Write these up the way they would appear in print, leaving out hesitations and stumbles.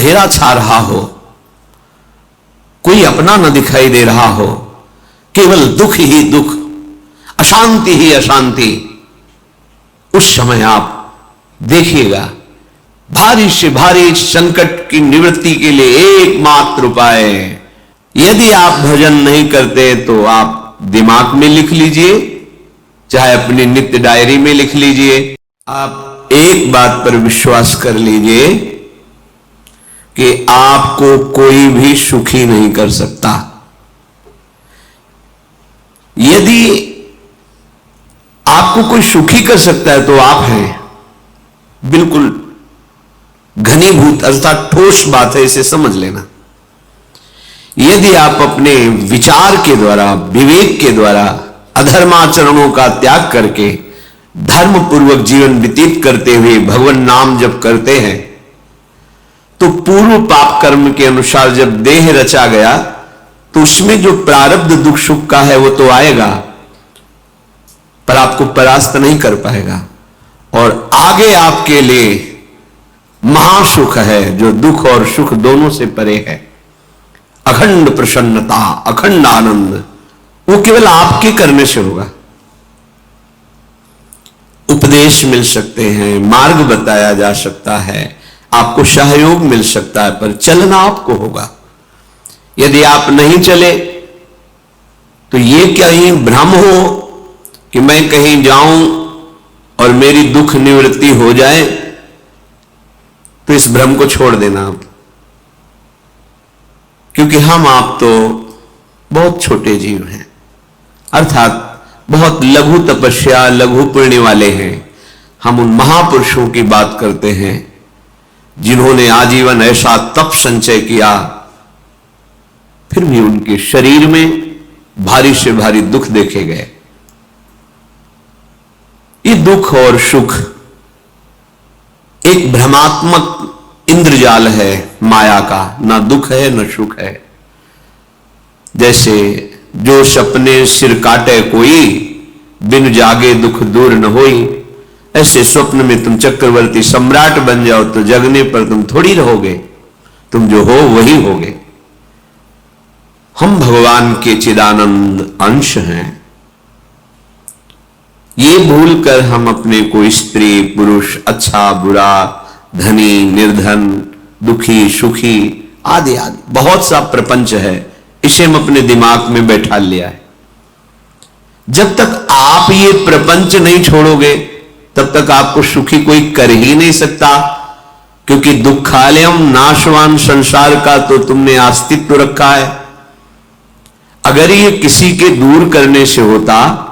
अंधेरा छा रहा हो, कोई अपना न दिखाई दे रहा हो, केवल दुख ही दुख, अशांति ही अशांति, उस समय आप देखिएगा भारी से भारी संकट की निवृत्ति के लिए एकमात्र उपाय है। यदि आप भजन नहीं करते तो आप दिमाग में लिख लीजिए, चाहे अपनी नित्य डायरी में लिख लीजिए। आप एक बात पर विश्वास कर लीजिए कि आपको कोई भी सुखी नहीं कर सकता। यदि आपको कोई सुखी कर सकता है तो आप हैं। बिल्कुल घनीभूत अर्थात ठोस बात है, इसे समझ लेना। यदि आप अपने विचार के द्वारा, विवेक के द्वारा अधर्माचरणों का त्याग करके धर्म पूर्वक जीवन व्यतीत करते हुए भगवान नाम जप करते हैं, तो पूर्व पाप कर्म के अनुसार जब देह रचा गया तो उसमें जो प्रारब्ध दुख सुख का है वो तो आएगा, पर आपको परास्त नहीं कर पाएगा। और आगे आपके लिए महासुख है जो दुख और सुख दोनों से परे है। अखंड प्रसन्नता, अखंड आनंद, वो केवल आपके करने से होगा। उपदेश मिल सकते हैं, मार्ग बताया जा सकता है, आपको सहयोग मिल सकता है, पर चलना आपको होगा। यदि आप नहीं चले तो ये कहीं भ्रम हो कि मैं कहीं जाऊं और मेरी दुख निवृत्ति हो जाए, तो इस भ्रम को छोड़ देना आप। क्योंकि हम आप तो बहुत छोटे जीव हैं, अर्थात बहुत लघु तपस्या, लघु पुण्य वाले हैं। हम उन महापुरुषों की बात करते हैं जिन्होंने आजीवन ऐसा तप संचय किया, फिर भी उनके शरीर में भारी से भारी दुख देखे गए। ये दुख और सुख एक भ्रमात्मक इंद्रजाल है माया का, ना दुख है न सुख है। जैसे जो सपने सिर काटे कोई, बिन जागे दुख दूर न होई, ऐसे स्वप्न में तुम चक्रवर्ती सम्राट बन जाओ तो जगने पर तुम थोड़ी रहोगे, तुम जो हो वही होगे। हम भगवान के चिदानंद अंश हैं। ये भूलकर हम अपने को स्त्री पुरुष, अच्छा बुरा, धनी निर्धन, दुखी सुखी आदि आदि बहुत सा प्रपंच है, इसे हम अपने दिमाग में बैठा लिया है। जब तक आप ये प्रपंच नहीं छोड़ोगे तब तक आपको सुखी कोई कर ही नहीं सकता, क्योंकि दुखालयम नाशवान संसार का तो तुमने अस्तित्व रखा है। अगर ये किसी के दूर करने से होता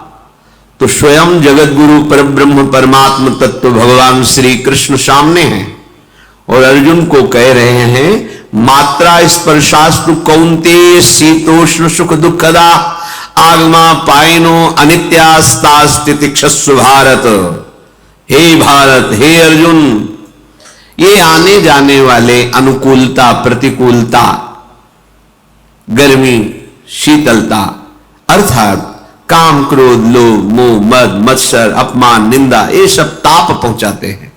तो स्वयं जगत गुरु परब्रह्म परमात्म तत्व भगवान श्री कृष्ण सामने हैं और अर्जुन को कह रहे हैं, मात्रा स्पर्शास्तु कौन्तेय शीतोष्ण सुख दुखदा आगमा पायनो अनित्यास्तास्तितिक्षस्व भारत। हे भारत, हे अर्जुन, ये आने जाने वाले अनुकूलता प्रतिकूलता, गर्मी शीतलता, अर्थात काम क्रोध लोभ मोह मद मत्सर अपमान निंदा, ये सब ताप पहुंचाते हैं।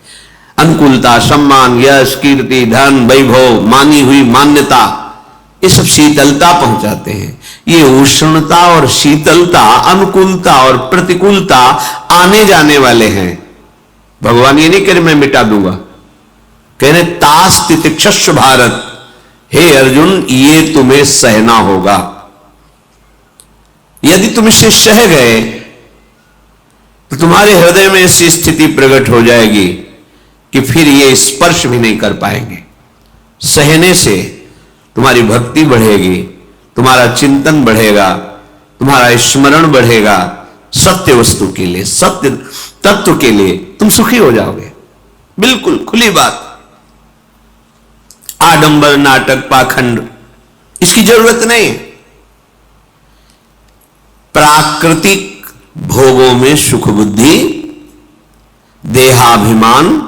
अनुकूलता सम्मान यश कीर्ति धन वैभव मानी हुई मान्यता, ये सब शीतलता पहुंचाते हैं। ये उष्णता और शीतलता, अनुकूलता और प्रतिकूलता आने जाने वाले हैं। भगवान ये नहीं कह रहे मैं मिटा दूंगा, कह रहे तास तितिक्षस्व भारत, हे अर्जुन ये तुम्हें सहना होगा। यदि तुम इसे सह गए तो तुम्हारे हृदय में ऐसी स्थिति प्रकट हो जाएगी कि फिर ये स्पर्श भी नहीं कर पाएंगे। सहने से तुम्हारी भक्ति बढ़ेगी, तुम्हारा चिंतन बढ़ेगा, तुम्हारा स्मरण बढ़ेगा, सत्य वस्तु के लिए, सत्य तत्व के लिए तुम सुखी हो जाओगे। बिल्कुल खुली बात। आडंबर नाटक पाखंड इसकी जरूरत नहीं। प्राकृतिक भोगों में सुख बुद्धि, देहाभिमान,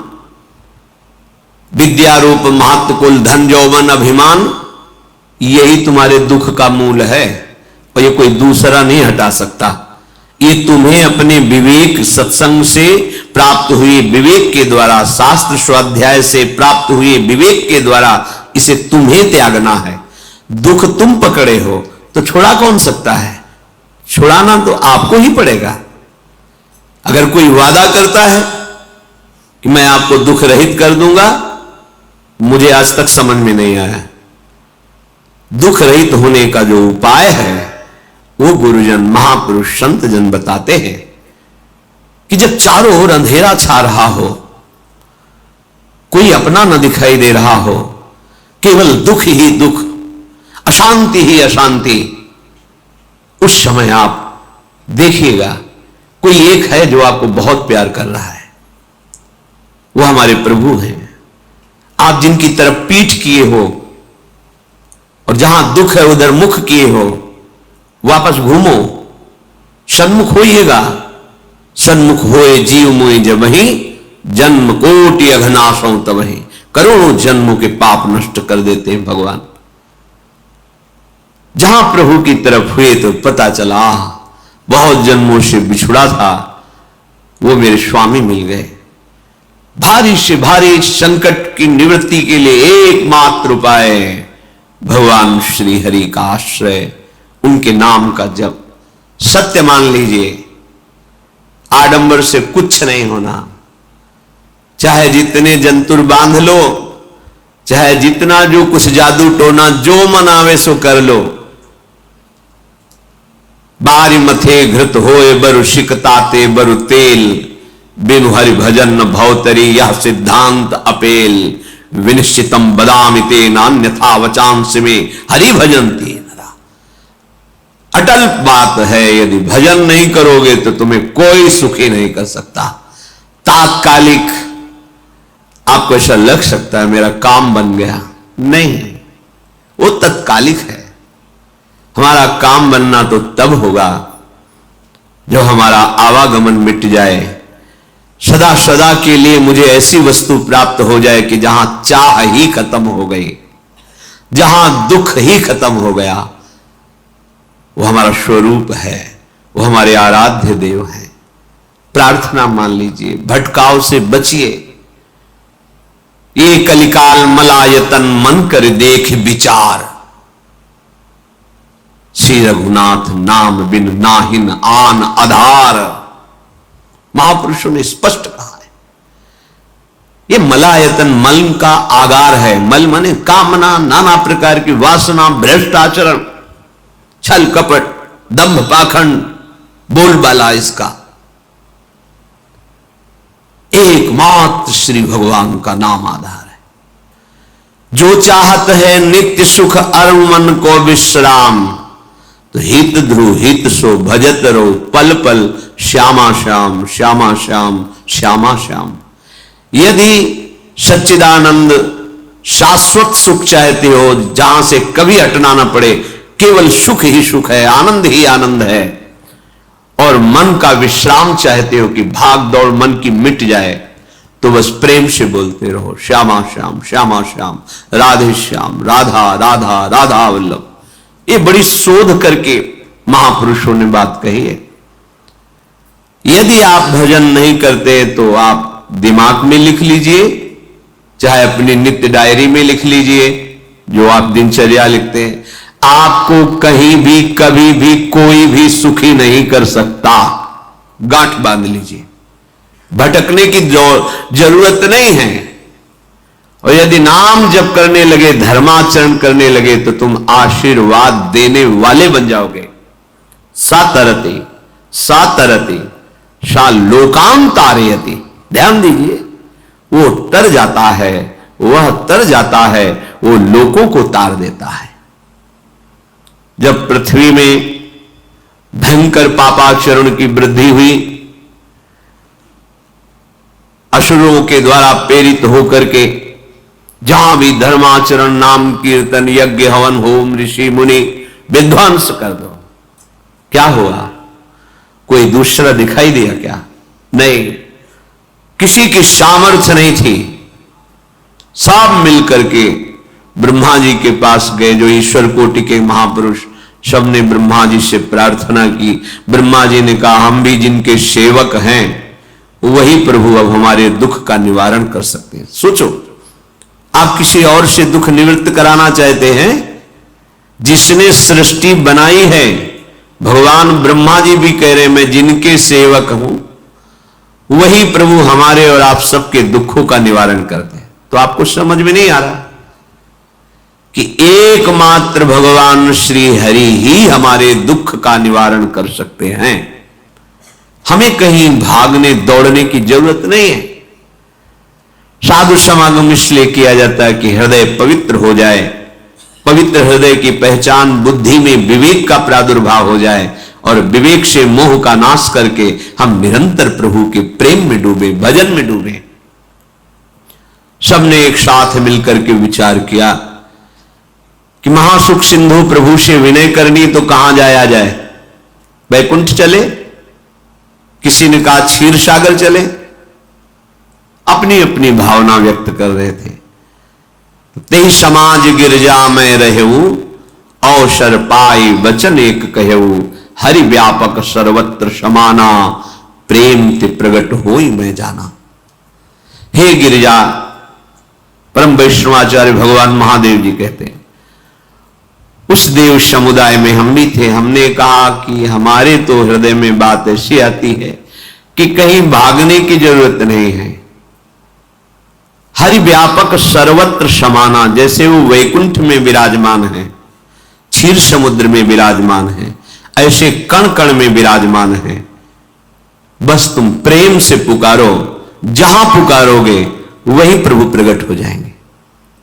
विद्यारूप महत्व कुल धन यौवन अभिमान, यही तुम्हारे दुख का मूल है और ये कोई दूसरा नहीं हटा सकता। ये तुम्हें अपने विवेक सत्संग से प्राप्त हुए विवेक के द्वारा, शास्त्र स्वाध्याय से प्राप्त हुए विवेक के द्वारा इसे तुम्हें त्यागना है। दुख तुम पकड़े हो तो छुड़ा कौन सकता है? छुड़ाना तो आपको ही पड़ेगा। अगर कोई वादा करता है कि मैं आपको दुख रहित कर दूंगा, मुझे आज तक समझ में नहीं आया। दुख रहित होने का जो उपाय है वो गुरुजन, महापुरुष, संत जन बताते हैं कि जब चारों ओर अंधेरा छा रहा हो, कोई अपना न दिखाई दे रहा हो, केवल दुख ही दुख, अशांति ही अशांति, उस समय आप देखिएगा कोई एक है जो आपको बहुत प्यार कर रहा है। वो हमारे प्रभु हैं। आप जिनकी तरफ पीठ किए हो और जहां दुख है उधर मुख किए हो, वापस घूमो, सन्मुख होइएगा। सन्मुख होए जीव मोए जब ही, जन्म कोटि अघनाशों तब ही। करोड़ों जन्मों के पाप नष्ट कर देते हैं भगवान। जहां प्रभु की तरफ हुए तो पता चला बहुत जन्मों से बिछुड़ा था, वो मेरे स्वामी मिल गए। भारी से भारी संकट की निवृत्ति के लिए एकमात्र उपाय भगवान श्री हरि का आश्रय, उनके नाम का जप। सत्य मान लीजिए, आडंबर से कुछ नहीं होना। चाहे जितने जंतुर बांध लो, चाहे जितना जो कुछ जादू टोना जो मनावे सो कर लो, बारी मथे घृत होए बरु शिकताते बरु तेल, बिनु हरि भजन न भवतरी यह सिद्धांत अपेल। विनिश्चितम बदामिते नान्यथा वचांस में हरि भजंती नरा। अटल बात है, यदि भजन नहीं करोगे तो तुम्हें कोई सुखी नहीं कर सकता। तात्कालिक आपको ऐसा लग सकता है मेरा काम बन गया, नहीं, वो तत्कालिक है। हमारा काम बनना तो तब होगा जब हमारा आवागमन मिट जाए, सदा सदा के लिए मुझे ऐसी वस्तु प्राप्त हो जाए कि जहां चाह ही खत्म हो गई, जहां दुख ही खत्म हो गया। वो हमारा स्वरूप है, वो हमारे आराध्य देव हैं। प्रार्थना मान लीजिए, भटकाव से बचिए। ये कलिकाल मलायतन मन कर देख विचार, श्री रघुनाथ नाम बिन नाहिन आन आधार। महापुरुषों ने स्पष्ट कहा है। ये मलायतन मल का आगार है। मल माने कामना, नाना प्रकार की वासना, भ्रष्ट आचरण, छल कपट, दंभ पाखंड, बोलबाला, इसका एकमात्र श्री भगवान का नाम आधार है। जो चाहत है नित्य सुख अर मन को विश्राम, तो हित ध्रुव हित सो भजत रहो पल पल श्यामा श्याम श्यामा श्याम श्यामा श्याम। यदि सच्चिदानंद शाश्वत सुख चाहते हो, जहां से कभी हटना ना पड़े, केवल सुख ही सुख है, आनंद ही आनंद है, और मन का विश्राम चाहते हो कि भाग दौड़ मन की मिट जाए, तो बस प्रेम से बोलते रहो श्यामा श्याम श्यामा श्याम, राधे श्याम, राधा राधा राधा वल्लभ। ये बड़ी शोध करके महापुरुषों ने बात कही है। यदि आप भजन नहीं करते तो आप दिमाग में लिख लीजिए, चाहे अपनी नित्य डायरी में लिख लीजिए, जो आप दिनचर्या लिखते हैं। आपको कहीं भी कभी भी कोई भी सुखी नहीं कर सकता। गांठ बांध लीजिए, भटकने की जरूरत नहीं है। और यदि नाम जप करने लगे, धर्माचरण करने लगे, तो तुम आशीर्वाद देने वाले बन जाओगे। सातरति सातरति सा लोकाम तारयति। ध्यान दीजिए, वो तर जाता है, वह तर जाता है, वो लोकों को तार देता है। जब पृथ्वी में भयंकर पापाचरण की वृद्धि हुई, असुरों के द्वारा प्रेरित होकर के जहां भी धर्माचरण, नाम कीर्तन, यज्ञ, हवन, होम, ऋषि मुनि विध्वंस कर दो, क्या हुआ? कोई दूसरा दिखाई दिया क्या? नहीं, किसी की सामर्थ्य नहीं थी। सब मिलकर के ब्रह्मा जी के पास गए, जो ईश्वर कोटि के महापुरुष, सबने ब्रह्मा जी से प्रार्थना की। ब्रह्मा जी ने कहा, हम भी जिनके सेवक हैं वही प्रभु अब हमारे दुख का निवारण कर सकते हैं। सोचो, आप किसी और से दुख निवृत्त कराना चाहते हैं? जिसने सृष्टि बनाई है, भगवान ब्रह्मा जी भी कह रहे मैं जिनके सेवक हूं, वही प्रभु हमारे और आप सबके दुखों का निवारण करते हैं। तो आपको समझ में नहीं आ रहा कि एकमात्र भगवान श्री हरि ही हमारे दुख का निवारण कर सकते हैं। हमें कहीं भागने दौड़ने की जरूरत नहीं है। साधु समागम इसलिए किया जाता है कि हृदय पवित्र हो जाए, पवित्र हृदय की पहचान बुद्धि में विवेक का प्रादुर्भाव हो जाए और विवेक से मोह का नाश करके हम निरंतर प्रभु के प्रेम में डूबे, भजन में डूबे। सबने एक साथ मिलकर के विचार किया कि महासुख सिंधु प्रभु से विनय करनी तो कहां जाया जाए? वैकुंठ चले, किसी ने कहा क्षीर सागर चले। अपनी अपनी भावना व्यक्त कर रहे थे। ते समाज गिरजा में रहू, अवसर पाई वचन एक कहू, हरि व्यापक सर्वत्र समाना, प्रेम ते प्रगट होई मैं जाना। हे गिरिजा, परम वैष्णवाचार्य भगवान महादेव जी कहते हैं, उस देव समुदाय में हम भी थे। हमने कहा कि हमारे तो हृदय में बात ऐसी आती है कि कहीं भागने की जरूरत नहीं है। हरि व्यापक सर्वत्र समाना, जैसे वो वैकुंठ में विराजमान है, क्षीर समुद्र में विराजमान है, ऐसे कण कण में विराजमान है। बस तुम प्रेम से पुकारो, जहां पुकारोगे वही प्रभु प्रकट हो जाएंगे।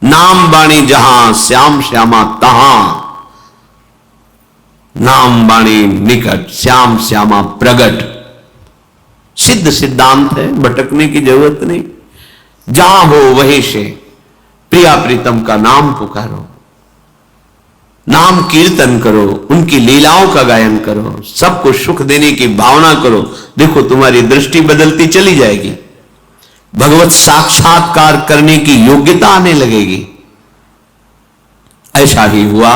नाम बाणी जहां, श्याम श्यामा तहां, नाम बाणी निकट, श्याम श्यामा प्रगट। सिद्ध सिद्धांत है, भटकने की जरूरत नहीं। जहां हो वहीं से प्रिया प्रीतम का नाम पुकारो, नाम कीर्तन करो, उनकी लीलाओं का गायन करो, सबको सुख देने की भावना करो। देखो तुम्हारी दृष्टि बदलती चली जाएगी, भगवत साक्षात्कार करने की योग्यता आने लगेगी। ऐसा ही हुआ।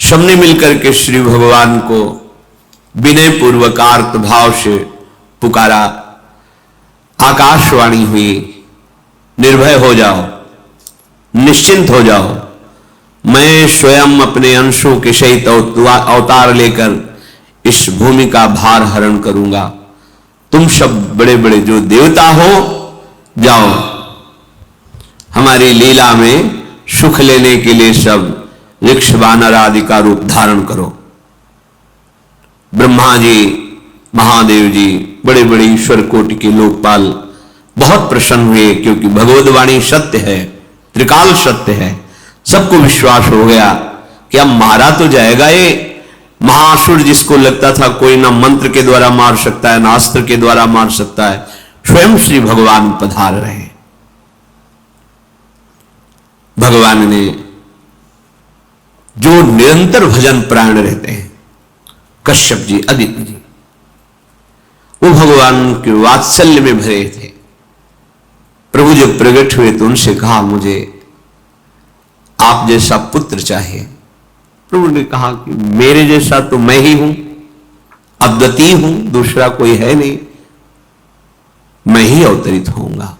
सबने मिलकर के श्री भगवान को विनय पूर्वक आर्त भाव से पुकारा। आकाशवाणी हुई, निर्भय हो जाओ, निश्चिंत हो जाओ, मैं स्वयं अपने अंशों के सहित अवतार लेकर इस भूमि का भार हरण करूंगा। तुम सब बड़े बड़े जो देवता हो, जाओ हमारी लीला में सुख लेने के लिए सब वृक्ष वानर आदि का रूप धारण करो। ब्रह्मा जी, महादेव जी, बड़े बड़े ईश्वर कोटि के लोकपाल बहुत प्रसन्न हुए, क्योंकि भगवद वाणी सत्य है, त्रिकाल सत्य है। सबको विश्वास हो गया कि अब मारा तो जाएगा ये महासुर, जिसको लगता था कोई ना मंत्र के द्वारा मार सकता है, ना अस्त्र के द्वारा मार सकता है। स्वयं श्री भगवान पधार रहे हैं। भगवान ने जो निरंतर भजन प्राण रहते हैं, कश्यप जी, अदिति जी, वो भगवान के वात्सल्य में भरे थे। प्रभु जब प्रकट हुए तो उनसे कहा, मुझे आप जैसा पुत्र चाहिए। प्रभु ने कहा कि मेरे जैसा तो मैं ही हूं, अद्वितीय हूं, दूसरा कोई है नहीं, मैं ही अवतरित होऊंगा।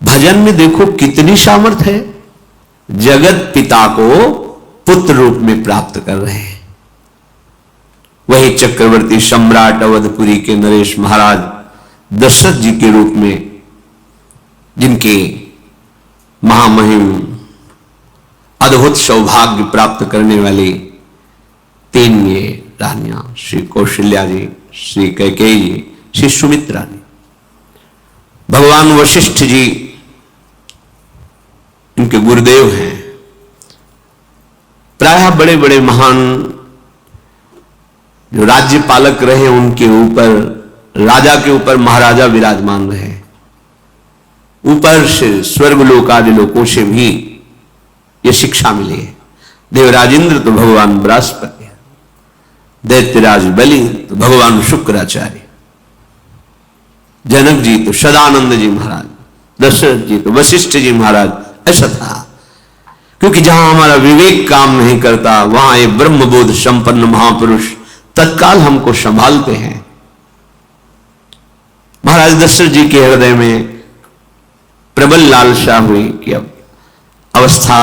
भजन में देखो कितनी सामर्थ्य है। जगत पिता को पुत्र रूप में प्राप्त कर रहे हैं। वही चक्रवर्ती सम्राट अवधपुरी के नरेश महाराज दशरथ जी के रूप में, जिनके महामहिम अद्भुत सौभाग्य प्राप्त करने वाली तीन ये रानियां, श्री कौशल्या जी, श्री कैकेयी जी, श्री सुमित्रा जी। भगवान वशिष्ठ जी इनके गुरुदेव हैं। प्रायः बड़े बड़े महान जो राज्य पालक रहे, उनके ऊपर, राजा के ऊपर महाराजा विराजमान रहे। ऊपर से स्वर्गलोक आदि लोकों से भी ये शिक्षा मिली है। देवराजेंद्र तो भगवान बृहस्पति, दैत्यराज बलि तो भगवान शुक्राचार्य, जनक जी तो सदानंद जी महाराज, दशरथ जी तो वशिष्ठ जी महाराज। ऐसा था, क्योंकि जहां हमारा विवेक काम नहीं करता, वहां ये ब्रह्मबोध संपन्न महापुरुष तत्काल हमको संभालते हैं। महाराज दशरथ जी के हृदय में प्रबल लालसा हुई कि अब अवस्था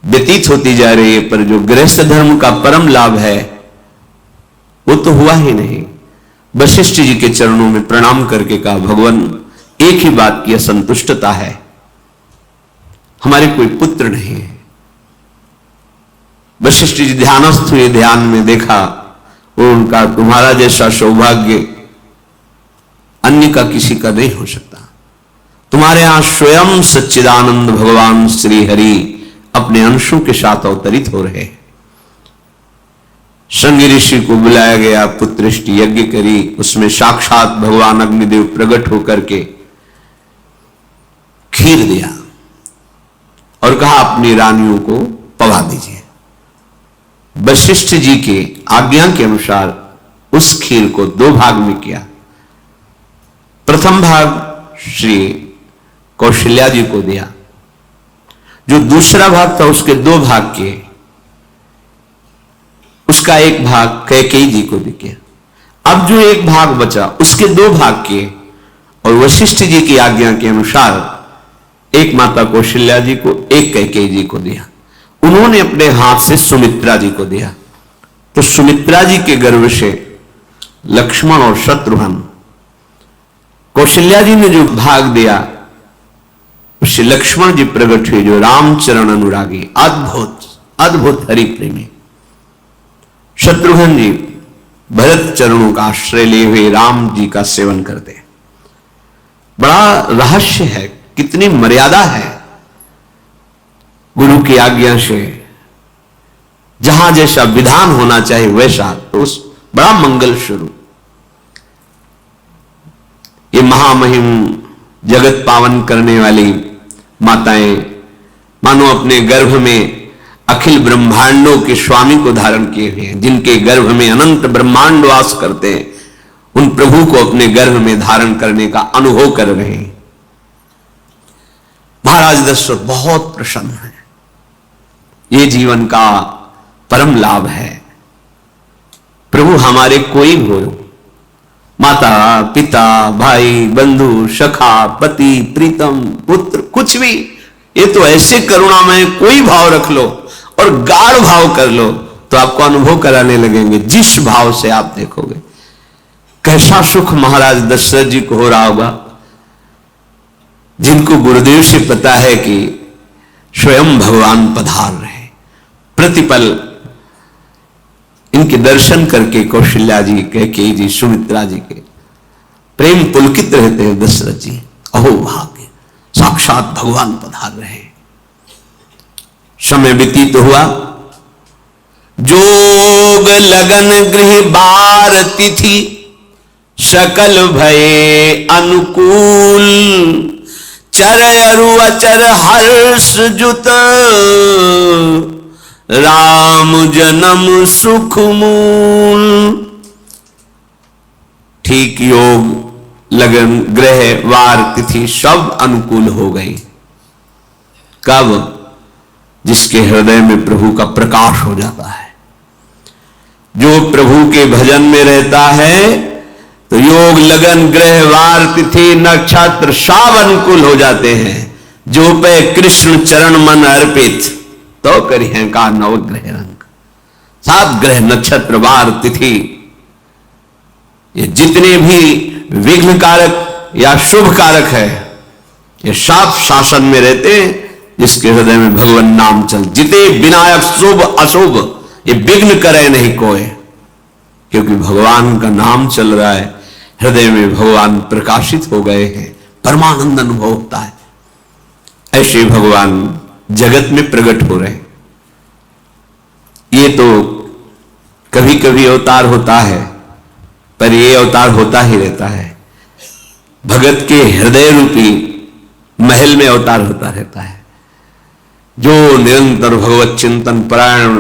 व्यतीत होती जा रही है, पर जो गृहस्थ धर्म का परम लाभ है वो तो हुआ ही नहीं। वशिष्ठ जी के चरणों में प्रणाम करके कहा, भगवान एक ही बात की असंतुष्टता है, हमारे कोई पुत्र नहीं है। वशिष्ठ जी ध्यानस्थ हुए, ध्यान में देखा वो उनका, तुम्हारा जैसा सौभाग्य अन्य का किसी का नहीं हो सकता। तुम्हारे यहां स्वयं सच्चिदानंद भगवान श्री हरि अपने अंशों के साथ अवतरित हो रहे। श्रृंगी ऋषि को बुलाया गया, पुत्रष्टि यज्ञ करी, उसमें साक्षात भगवान अग्निदेव प्रकट होकर के खीर दिया और कहा अपनी रानियों को पवा दीजिए। वशिष्ठ जी के आज्ञा के अनुसार उस खीर को दो भाग में किया। प्रथम भाग श्री कौशल्या जी को दिया, जो दूसरा भाग था उसके दो भाग किए, उसका एक भाग कैकेयी जी को दिया। अब जो एक भाग बचा उसके दो भाग किए और वशिष्ठ जी की आज्ञा के अनुसार एक माता कौशल्या जी को, एक कैकेयी जी को दिया। उन्होंने अपने हाथ से सुमित्रा जी को दिया, तो सुमित्रा जी के गर्भ से लक्ष्मण और शत्रुघ्न, कौशल्या जी ने जो भाग दिया उससे लक्ष्मण जी प्रकट हुए, जो रामचरण अनुरागी, अद्भुत अद्भुत हरि प्रेमी। शत्रुघ्न जी भरत चरणों का आश्रय लिए हुए राम जी का सेवन करते। बड़ा रहस्य है, कितनी मर्यादा है गुरु की आज्ञा से, जहां जैसा विधान होना चाहिए वैसा, तो उस बड़ा मंगल स्वरूप। ये महामहिम जगत पावन करने वाली माताएं मानो अपने गर्भ में अखिल ब्रह्मांडों के स्वामी को धारण किए हुए हैं, जिनके गर्भ में अनंत ब्रह्मांड वास करते हैं, उन प्रभु को अपने गर्भ में धारण करने का अनुभव कर रहे हैं। महाराज दशरथ बहुत प्रसन्न है, ये जीवन का परम लाभ है। प्रभु हमारे कोई हो, माता पिता भाई बंधु सखा पति प्रीतम पुत्र कुछ भी, ये तो ऐसे करुणा में कोई भाव रख लो और गाढ़ भाव कर लो तो आपको अनुभव कराने लगेंगे। जिस भाव से आप देखोगे कैसा सुख महाराज दशरथ जी को हो रहा होगा, जिनको गुरुदेव से पता है कि स्वयं भगवान पधार रहे। प्रतिपल इनके दर्शन करके कौशल्या जी, कैकेयी जी, सुमित्रा जी के प्रेम पुलकित रहते हैं। दशरथ जी अहो भाग्य, साक्षात भगवान पधार रहे। समय व्यतीत हुआ, जोग लगन गृह बार तिथि सकल भये अनुकूल, चर अरु अचर हर्ष जुत राम जन्म सुख मूल। ठीक योग लगन ग्रह वार तिथि सब अनुकूल हो गई। कब? जिसके हृदय में प्रभु का प्रकाश हो जाता है, जो प्रभु के भजन में रहता है, तो योग लगन ग्रह वार तिथि नक्षत्र सब अनुकूल हो जाते हैं। जो पे कृष्ण चरण मन अर्पित तो करी है का नवग्रह रंग। 7 ग्रह नक्षत्र वार तिथि, ये जितने भी विघ्न कारक या शुभ कारक है, ये सब शासन में रहते हैं। जिसके हृदय में भगवान नाम चल, जिते विनायक शुभ अशुभ ये विघ्न करे नहीं कोई, क्योंकि भगवान का नाम चल रहा है, हृदय में भगवान प्रकाशित हो गए हैं, परमानंद अनुभव होता है। ऐसे भगवान जगत में प्रकट हो रहे। ये तो कभी कभी अवतार होता है, पर ये अवतार होता ही रहता है। भगत के हृदय रूपी महल में अवतार होता रहता है। जो निरंतर भगवत चिंतन परायण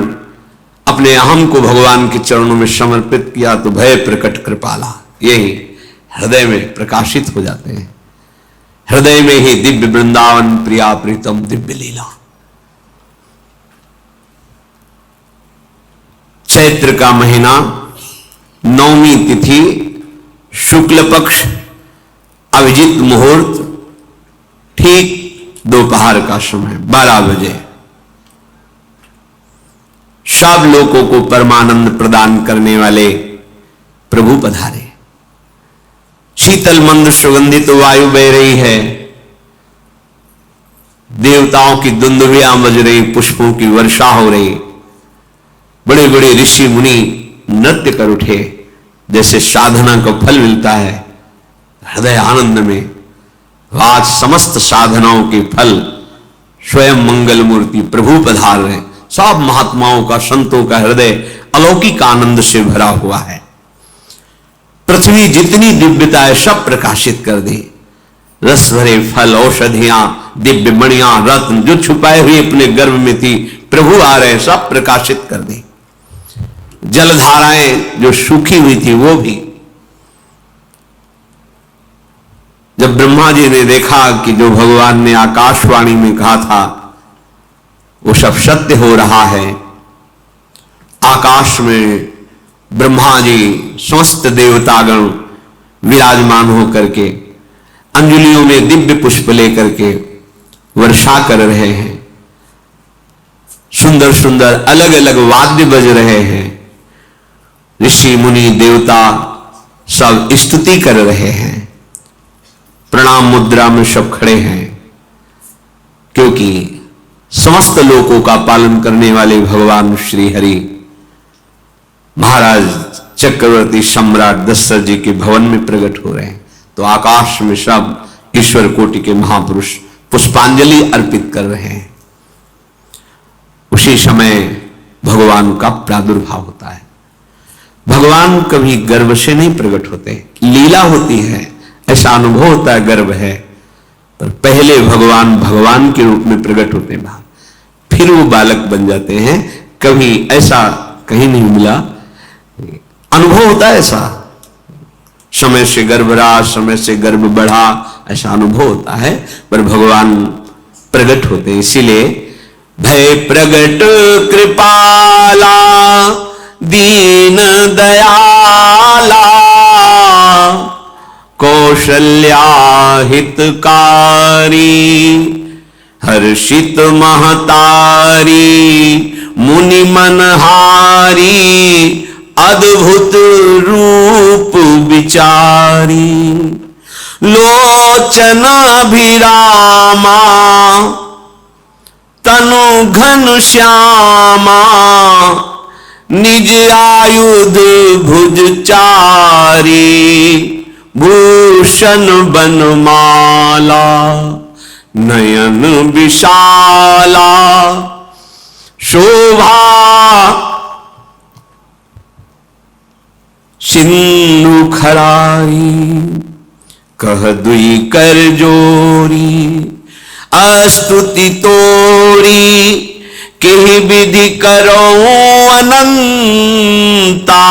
अपने अहम को भगवान के चरणों में समर्पित किया, तो भय प्रकट कृपाला यही हृदय में प्रकाशित हो जाते हैं। हृदय में ही दिव्य वृंदावन प्रिया प्रीतम दिव्य लीला। चैत्र का महीना, 9वीं तिथि, शुक्ल पक्ष, अभिजीत मुहूर्त ठीक दोपहर का समय 12 बजे सब लोगों को परमानंद प्रदान करने वाले प्रभु पधारे। शीतल मंद सुगंधित वायु बह रही है, देवताओं की दुंदुभियां बज रही, पुष्पों की वर्षा हो रही, बड़े बड़े ऋषि मुनि नृत्य कर उठे। जैसे साधना का फल मिलता है हृदय आनंद में, आज समस्त साधनाओं के फल स्वयं मंगल मूर्ति प्रभु पधार रहे। सब महात्माओं का, संतों का हृदय अलौकिक आनंद से भरा हुआ है। पृथ्वी जितनी दिव्यता है सब प्रकाशित कर दी। रस भरे फल, औषधियां, दिव्य मणियां, रत्न जो छुपाए हुए अपने गर्भ में थी, प्रभु आ रहे, सब प्रकाशित कर दी। जलधाराएं जो सूखी हुई थी वो भी। जब ब्रह्मा जी ने देखा कि जो भगवान ने आकाशवाणी में कहा था वो सब सत्य हो रहा है, आकाश में ब्रह्मा जी समस्त देवतागण विराजमान होकर के अंजलियों में दिव्य पुष्प लेकर के वर्षा कर रहे हैं। सुंदर सुंदर अलग अलग वाद्य बज रहे हैं। ऋषि मुनि देवता सब स्तुति कर रहे हैं। प्रणाम मुद्रा में सब खड़े हैं, क्योंकि समस्त लोकों का पालन करने वाले भगवान श्री हरि महाराज चक्रवर्ती सम्राट दशरथ जी के भवन में प्रकट हो रहे हैं। तो आकाश में सब ईश्वर कोटि के महापुरुष पुष्पांजलि अर्पित कर रहे हैं। उसी समय भगवान का प्रादुर्भाव होता है। भगवान कभी गर्भ से नहीं प्रकट होते, लीला होती है, ऐसा अनुभव होता है गर्भ है, पर पहले भगवान भगवान के रूप में प्रकट होते हैं, फिर वो बालक बन जाते हैं। कभी ऐसा कहीं नहीं मिला, अनुभव होता है ऐसा। समय से गर्भ रहा, समय से गर्भ बढ़ा, ऐसा अनुभव होता है, पर भगवान प्रकट होते हैं। इसीलिए भय प्रगट कृपाला दीन दयाला कौशल्या हितकारी हर्षित महतारी मुनि मनहारी अद्भुत रूप विचारी लोचन अभिरामा तनु घन श्यामा निज आयुध भुज चारी भूषण बनमाला नयन विशाला शोभा सिंधु खराई कह दुई कर जोरी अस्तुति तोरी केहि विधि करो अनंता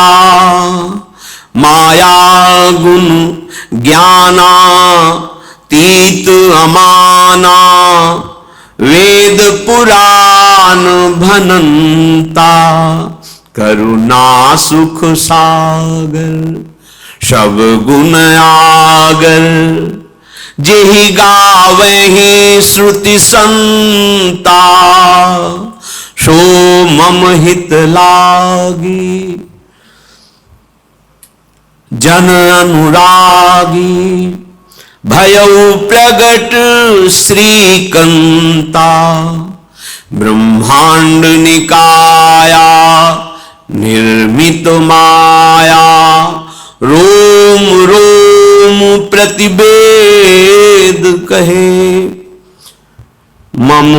माया गुण ज्ञाना तीत अमाना वेद पुराण भनंता करुणा सुख सागर सब गुण आगर जेहि गावहि श्रुति संता सो मम हित लागी जन अनुरागी भयउ प्रगट श्रीकंता ब्रह्मांड निकाया निर्मित माया रोम रोम प्रतिवेद कहे मम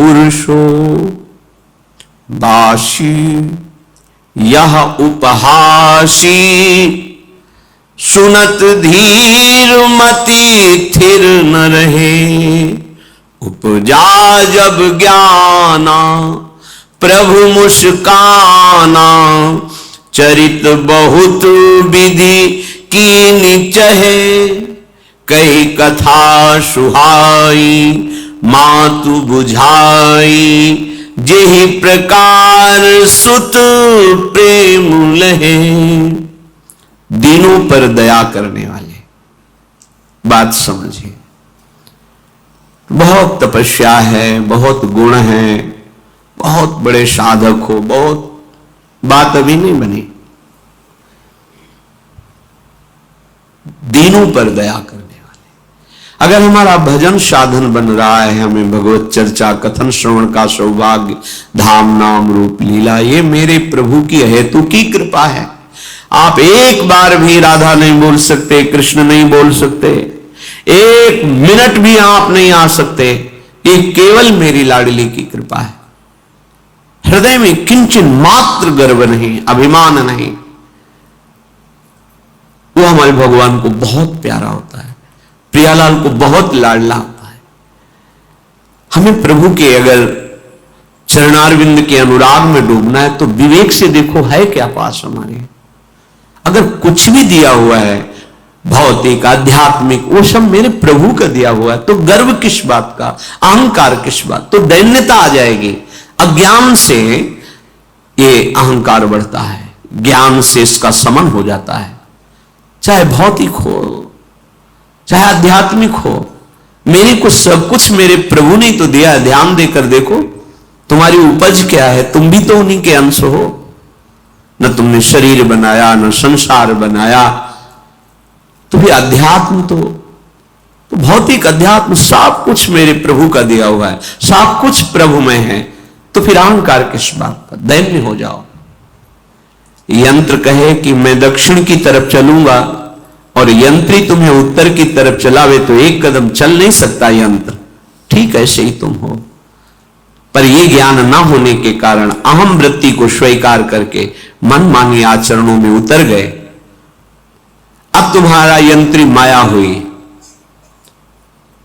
उर्षो बाशी यह उपहासी सुनत धीर मति थिर न रहे उपजा जब ज्ञाना प्रभु मुस्काना चरित बहुत विधि कीनी चहे कई कथा सुहाई मातु बुझाई जेहि प्रकार सुत प्रेम लहे। दीनों पर दया करने वाले, बात समझिए। बहुत तपस्या है, बहुत गुण है, बहुत बड़े साधक हो, बहुत बात अभी नहीं बनी। दीनों पर दया करने वाले। अगर हमारा भजन साधन बन रहा है, हमें भगवत चर्चा कथन श्रवण का सौभाग्य, धाम नाम रूप लीला, ये मेरे प्रभु की हेतु की कृपा है। आप एक बार भी राधा नहीं बोल सकते, कृष्ण नहीं बोल सकते, एक मिनट भी आप नहीं आ सकते, ये केवल मेरी लाडली की कृपा है। हृदय में किंचन मात्र गर्व नहीं, अभिमान नहीं, वो हमारे भगवान को बहुत प्यारा होता है, प्रियालाल को बहुत लाडला होता है। हमें प्रभु के अगर चरणारविंद के अनुराग में डूबना है तो विवेक से देखो है क्या पास हमारे। अगर कुछ भी दिया हुआ है भौतिक आध्यात्मिक, वो सब मेरे प्रभु का दिया हुआ है, तो गर्व किस बात का, अहंकार किस बात, तो दैन्यता आ जाएगी। अज्ञान से ये अहंकार बढ़ता है, ज्ञान से इसका समन हो जाता है। चाहे भौतिक हो चाहे आध्यात्मिक हो, मेरे को सब कुछ मेरे प्रभु ने तो दिया है। ध्यान देकर देखो तुम्हारी उपज क्या है, तुम भी तो उन्हीं के अंश हो। न तुमने शरीर बनाया, न संसार बनाया, तो भी अध्यात्म तो भौतिक अध्यात्म सब कुछ मेरे प्रभु का दिया हुआ है, सब कुछ प्रभु में है, तो फिर अहंकार किस बात का, दैन्य हो जाओ। यंत्र कहे कि मैं दक्षिण की तरफ चलूंगा और यंत्री तुम्हें उत्तर की तरफ चलावे तो एक कदम चल नहीं सकता यंत्र, ठीक ऐसे ही तुम हो। पर यह ज्ञान ना होने के कारण अहम वृत्ति को स्वीकार करके मनमानी आचरणों में उतर गए। अब तुम्हारा यंत्री माया हुई,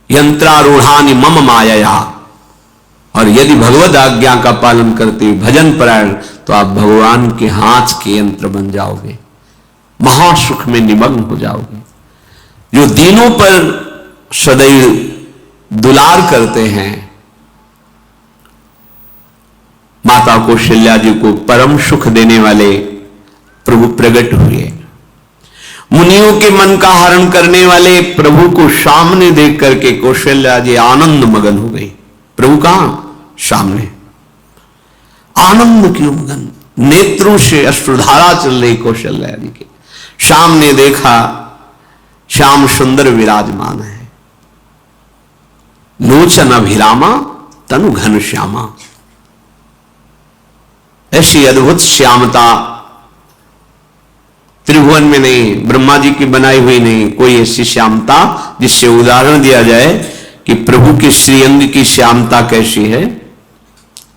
यंत्रारूढ़ानि मम माया। और यदि भगवद आज्ञा का पालन करते भजन परायण, तो आप भगवान के हाथ के यंत्र बन जाओगे, महासुख में निमग्न हो जाओगे। जो दीनों पर सदैव दुलार करते हैं, माता कौशल्या जी को परम सुख देने वाले प्रभु प्रकट हुए। मुनियों के मन का हरण करने वाले प्रभु को सामने देख करके कौशल्या जी आनंद मगन हो गई। प्रभु कहां? सामने। आनंद क्यों मगन, नेत्रों से अश्रुधारा चल रही कौशल्या जी के। सामने देखा श्याम सुंदर विराजमान है, लोचन अभिरामा तनु घन श्यामा। ऐसी अद्भुत श्यामता त्रिभुवन में नहीं, ब्रह्मा जी की बनाई हुई नहीं, कोई ऐसी श्यामता जिससे उदाहरण दिया जाए कि प्रभु के श्रीअंग की श्यामता कैसी है।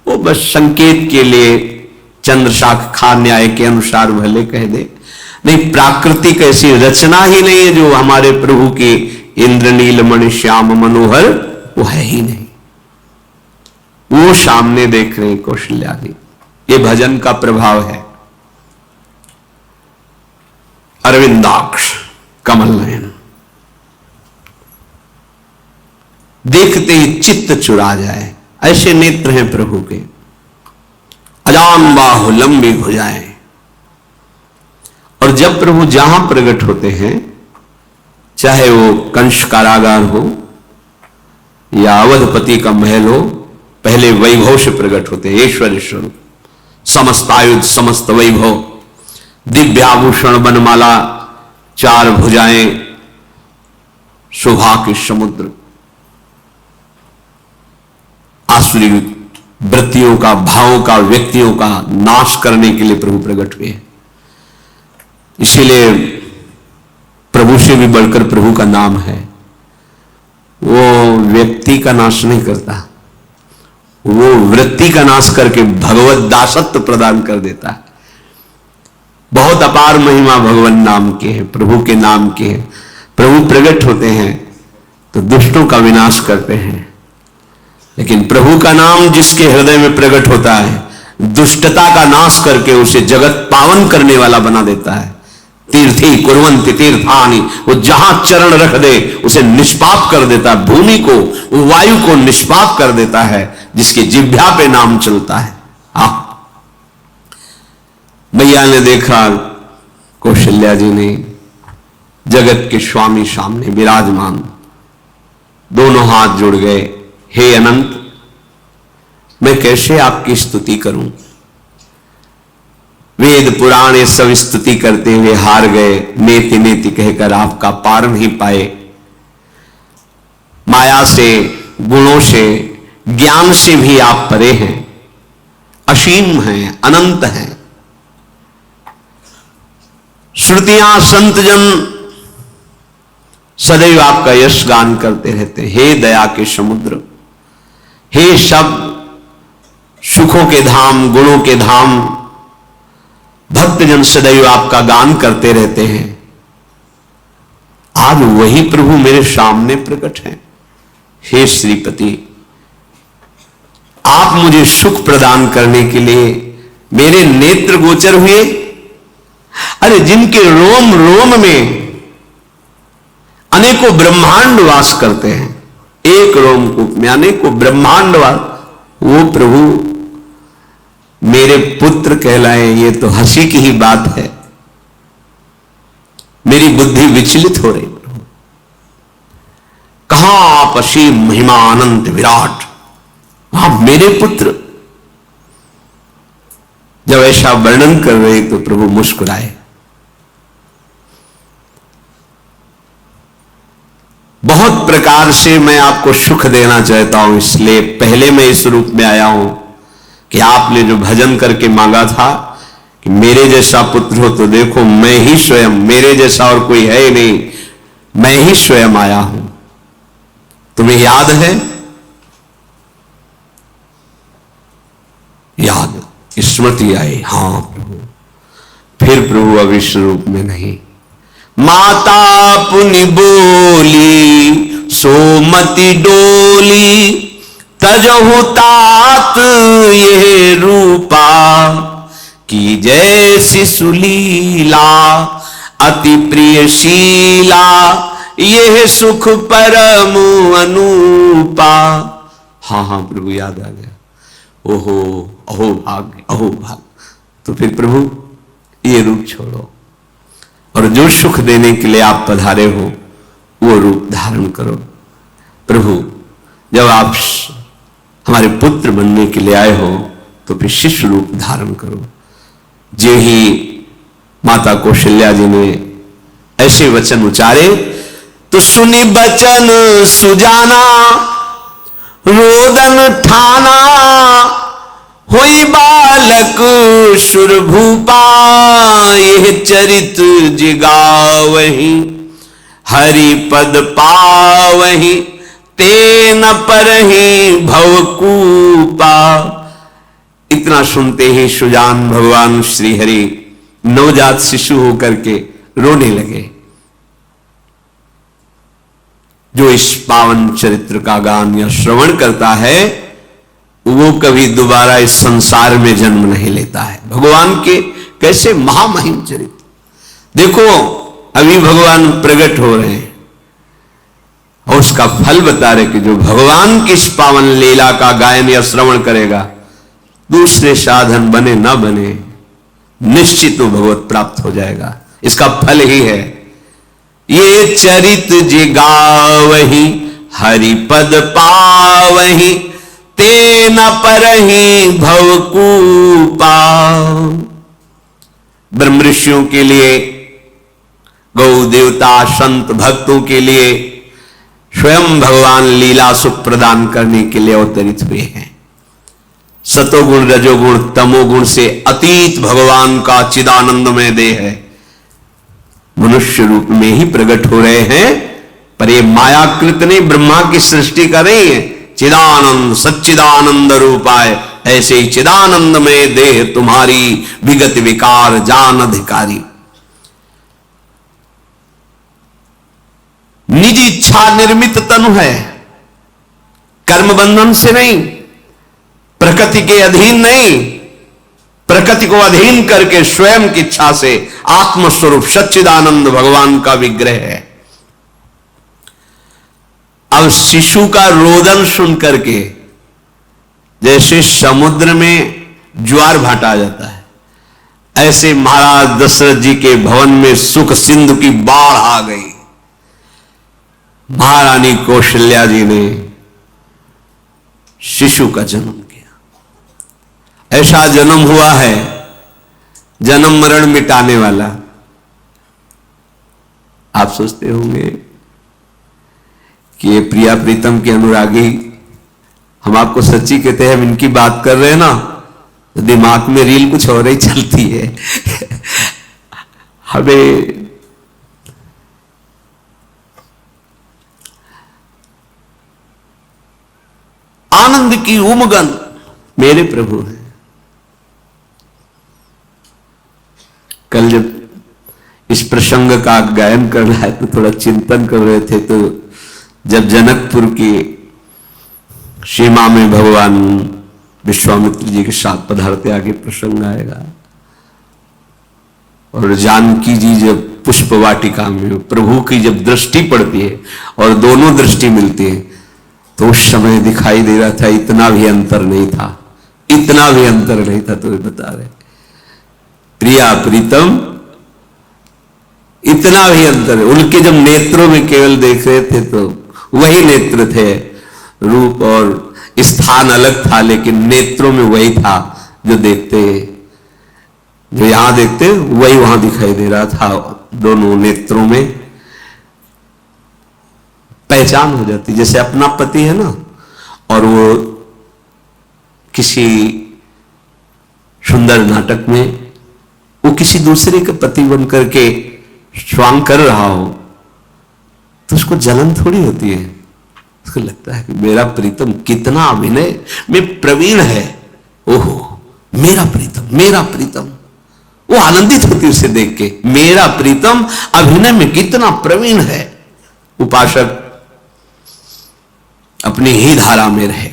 वो बस संकेत के लिए चंद्र शाखा न्याय के अनुसार भले कह दे, नहीं प्राकृतिक ऐसी रचना ही नहीं है जो हमारे प्रभु की इंद्रनील मणि श्याम मनोहर, वो है ही नहीं। वो सामने देख रहे कौशल्या जी। ये भजन का प्रभाव है। अरविंदाक्ष कमल नयन, देखते ही चित्त चुरा जाए, ऐसे नेत्र हैं प्रभु के। अजान बाहु लंबी भुजाएं। और जब प्रभु जहां प्रकट होते हैं, चाहे वो कंस कारागार हो या अवधपति का महल हो, पहले वैभव से प्रकट होते हैं। ऐश्वर्य स्वरूप, समस्त आयुध, समस्त वैभव, दिव्याभूषण, बनमाला, चार भुजाएं, शोभा के समुद्र, आसुरी वृत्तियों का, भावों का, व्यक्तियों का नाश करने के लिए प्रभु प्रकट हुए। इसीलिए प्रभु से भी बढ़कर प्रभु का नाम है। वो व्यक्ति का नाश नहीं करता, वो वृत्ति का नाश करके भगवत दासत्व प्रदान कर देता है। बहुत अपार महिमा भगवान नाम के है, प्रभु के नाम के है। प्रभु प्रकट होते हैं तो दुष्टों का विनाश करते हैं, लेकिन प्रभु का नाम जिसके हृदय में प्रकट होता है, दुष्टता का नाश करके उसे जगत पावन करने वाला बना देता है। तीर्थी कुर्वन्ति तीर्थानि, वो जहां चरण रख दे उसे निष्पाप कर देता है। भूमि को, वायु को निष्पाप कर देता है जिसके जिह्वा पे नाम चलता है। मैया ने देखा, कौशल्या जी ने, जगत के स्वामी सामने विराजमान, दोनों हाथ जुड़ गए। हे अनंत, मैं कैसे आपकी स्तुति करूं? वेद पुराण ये सब स्तुति करते हुए हार गए, नेति नेति कहकर आपका पार नहीं पाए। माया से, गुणों से, ज्ञान से भी आप परे हैं, असीम हैं, अनंत हैं। श्रुतियां, संतजन सदैव आपका यश गान करते रहते हैं। हे दया के समुद्र, हे सब सुखों के धाम, गुणों के धाम, भक्तजन सदैव आपका गान करते रहते हैं। आज वही प्रभु मेरे सामने प्रकट हैं। हे श्रीपति, आप मुझे सुख प्रदान करने के लिए मेरे नेत्र गोचर हुए। अरे जिनके रोम रोम में अनेकों ब्रह्मांड वास करते हैं, एक रोमकूप में अनेकों ब्रह्मांड वास, वो प्रभु मेरे पुत्र कहलाए, ये तो हंसी की ही बात है। मेरी बुद्धि विचलित हो रही। प्रभु कहां आप असीम महिमा अनंत विराट, आप मेरे पुत्र। जब ऐसा वर्णन कर रहे तो प्रभु मुस्कुराए। बहुत प्रकार से मैं आपको सुख देना चाहता हूं, इसलिए पहले मैं इस रूप में आया हूं कि आपने जो भजन करके मांगा था कि मेरे जैसा पुत्र हो, तो देखो मैं ही स्वयं, मेरे जैसा और कोई है ही नहीं, मैं ही स्वयं आया हूं। तुम्हें याद है? याद, स्मृति आई। हां प्रभु। फिर प्रभु अब इस रूप में नहीं। माता पुनि बोली सोमति डोली, तजहु तात ये रूपा, की जैसी सुलीला अति प्रियशीला, यह सुख परम अनूपा। हाँ हाँ प्रभु, याद आ गया। ओहो, अहो भाग्य, अहो भाग्य। तो फिर प्रभु ये रूप छोड़ो और जो सुख देने के लिए आप पधारे हो वो रूप धारण करो। प्रभु जब आप हमारे पुत्र बनने के लिए आए हो तो फिर शिष्य रूप धारण करो। जे ही माता कौशल्या जी ने ऐसे वचन उचारे तो सुनी बचन सुजाना, रोदन ठाना, हुई बालक सुर भूपा, यह चरित जिगावही, हरि पद पावही, तेन परहि भवकूपा। इतना सुनते ही सुजान भगवान श्री हरि नवजात शिशु होकर के रोने लगे। जो इस पावन चरित्र का गान या श्रवण करता है वो कभी दोबारा इस संसार में जन्म नहीं लेता है। भगवान के कैसे महामहिम चरित्र देखो, अभी भगवान प्रकट हो रहे हैं और उसका फल बता रहे कि जो भगवान की इस पावन लीला का गायन या श्रवण करेगा, दूसरे साधन बने ना बने, निश्चित तो भगवत प्राप्त हो जाएगा। इसका फल ही है ये चरित जिगावही, हरिपद पावही, तेन परहि भवकूपा। ब्रह्म ऋषियों के लिए, गौ देवता, संत भक्तों के लिए स्वयं भगवान लीला सुख प्रदान करने के लिए अवतरित हुए हैं। सतोगुण, रजोगुण, तमोगुण से अतीत भगवान का चिदानंदमय देह है, मनुष्य रूप में ही प्रकट हो रहे हैं। पर ये मायाकृत नहीं, ब्रह्मा की सृष्टि का नहीं है। चिदानंद सच्चिदानंद रूपाय, ऐसे ही चिदानंद में देह तुम्हारी, विगत विकार जान अधिकारी। निज इच्छा निर्मित तनु है, कर्म बंधन से नहीं, प्रकृति के अधीन नहीं, प्रकृति को अधीन करके स्वयं की इच्छा से आत्मस्वरूप सच्चिदानंद भगवान का विग्रह है। अब शिशु का रोदन सुन करके जैसे समुद्र में ज्वार भाटा आ जाता है, ऐसे महाराज दशरथ जी के भवन में सुख सिंधु की बाढ़ आ गई। महारानी कौशल्या जी ने शिशु का जन्म किया। ऐसा जन्म हुआ है जन्म मरण मिटाने वाला। आप सोचते होंगे कि ये प्रिया प्रीतम के अनुरागी, हम आपको सच्ची कहते हैं, हम इनकी बात कर रहे हैं ना तो दिमाग में रील कुछ और ही चलती है। हमें आनंद की उमगन मेरे प्रभु हैं। कल जब इस प्रसंग का गायन कर रहा है तो थोड़ा चिंतन कर रहे थे, तो जब जनकपुर की सीमा में भगवान विश्वामित्र जी के साथ पधारते, आगे प्रसंग आएगा, और जानकी जी जब पुष्प वाटिका में प्रभु की जब दृष्टि पड़ती है और दोनों दृष्टि मिलती है, तो उस समय दिखाई दे रहा था इतना भी अंतर नहीं था, इतना भी अंतर नहीं था। तो बता रहे प्रिया प्रीतम, इतना भी अंतर है। उनके जब नेत्रों में केवल देख रहे थे तो वही नेत्र थे, रूप और स्थान अलग था, लेकिन नेत्रों में वही था जो देखते, जो यहां देखते वही वहां दिखाई दे रहा था। दोनों नेत्रों में पहचान हो जाती, जैसे अपना पति है ना, और वो किसी सुंदर नाटक में वो किसी दूसरे के पति बन करके स्वांग कर रहा हो तो उसको जलन थोड़ी होती है, उसको लगता है कि मेरा प्रीतम कितना अभिनय में प्रवीण है, ओहो मेरा प्रीतम, मेरा प्रीतम। वो आनंदित होती उसे देख के, मेरा प्रीतम अभिनय में कितना प्रवीण है। उपासक अपनी ही धारा में रहे।